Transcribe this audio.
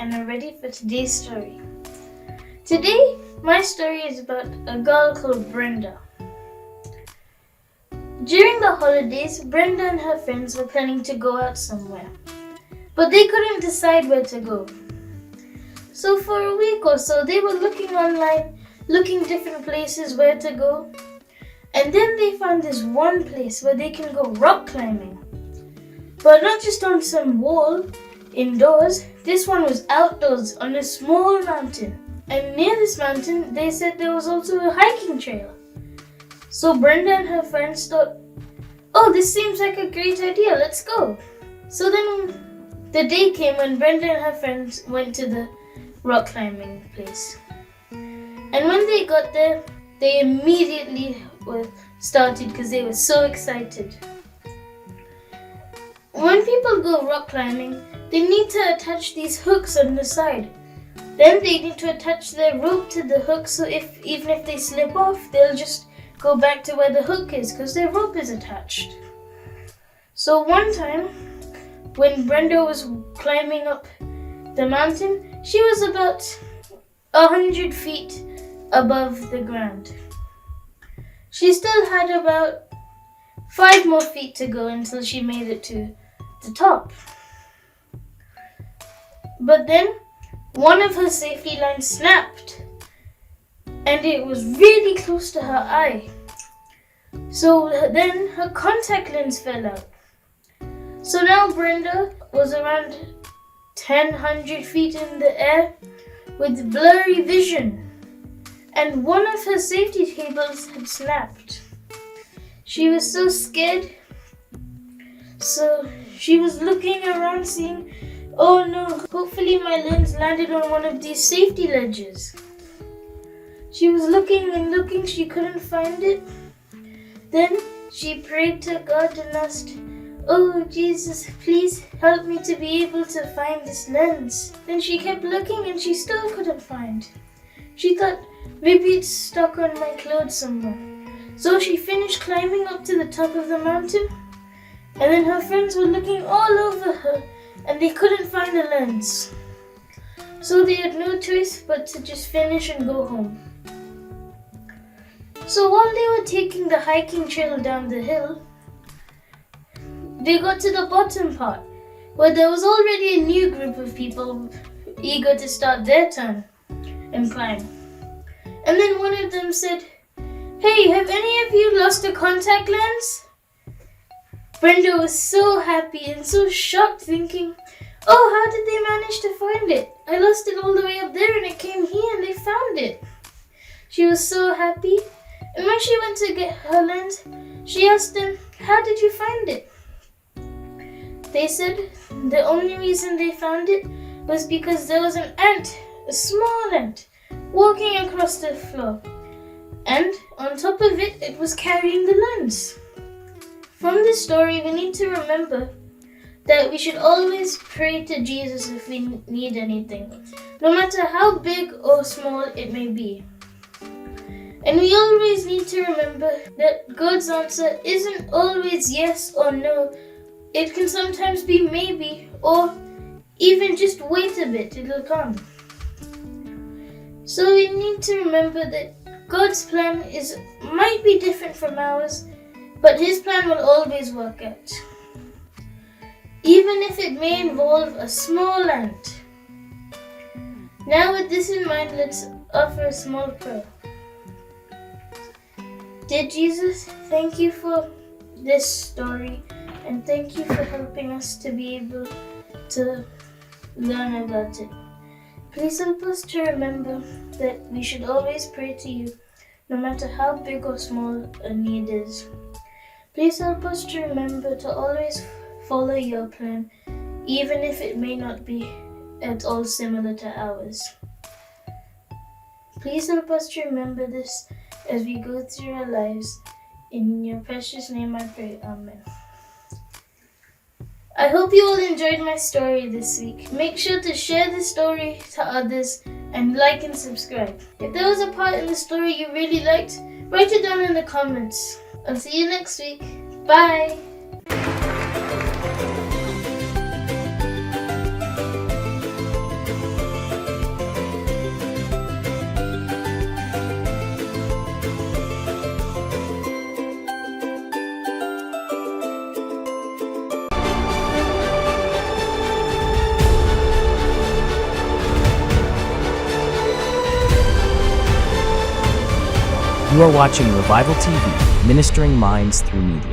and are ready for today's story. Today, my story is about a girl called Brenda. During the holidays, Brenda and her friends were planning to go out somewhere, but they couldn't decide where to go. So for a week or so, they were looking online, looking different places where to go, and then they found this one place where they can go rock climbing. But not just on some wall, indoors, this one was outdoors on a small mountain. And near this mountain, they said there was also a hiking trail. So Brenda and her friends thought, oh, this seems like a great idea, let's go. So then the day came when Brenda and her friends went to the rock climbing place. And when they got there, they immediately started because they were so excited. When people go rock climbing, they need to attach these hooks on the side. Then they need to attach their rope to the hook so even if they slip off, they'll just go back to where the hook is because their rope is attached. So one time, when Brenda was climbing up the mountain, she was about 100 feet above the ground. She still had about 5 more feet to go until she made it to the top. But then one of her safety lines snapped and it was really close to her eye. So then her contact lens fell out. So now Brenda was around 100 feet in the air with blurry vision, and one of her safety cables had snapped. She was so scared. So she was looking around seeing, oh no, hopefully my lens landed on one of these safety ledges. She was looking and looking, she couldn't find it. Then she prayed to God and asked, oh Jesus, please help me to be able to find this lens. Then she kept looking and she still couldn't find. She thought, maybe it's stuck on my clothes somewhere. So she finished climbing up to the top of the mountain, and then her friends were looking all over her and they couldn't find the lens. So they had no choice but to just finish and go home. So while they were taking the hiking trail down the hill, they got to the bottom part where there was already a new group of people eager to start their turn and climb. And then one of them said, hey, have any of you lost a contact lens? Brenda was so happy and so shocked, thinking, oh, how did they manage to find it? I lost it all the way up there and it came here and they found it. She was so happy, and when she went to get her lens, she asked them, how did you find it? They said the only reason they found it was because there was an ant, a small ant, walking across the floor. And on top of it, it was carrying the lens. From this story, we need to remember that we should always pray to Jesus if we need anything, no matter how big or small it may be. And we always need to remember that God's answer isn't always yes or no. It can sometimes be maybe, or even just wait a bit, it'll come. So we need to remember that God's plan might be different from ours, but His plan will always work out, even if it may involve a small ant. Now with this in mind, let's offer a small prayer. Dear Jesus, thank you for this story, and thank you for helping us to be able to learn about it. Please help us to remember that we should always pray to you, no matter how big or small a need is. Please help us to remember to always follow your plan, even if it may not be at all similar to ours. Please help us to remember this as we go through our lives. In your precious name I pray, Amen. I hope you all enjoyed my story this week. Make sure to share this story to others and like and subscribe. If there was a part in the story you really liked, write it down in the comments. I'll see you next week. Bye! You are watching Revival TV, ministering minds through media.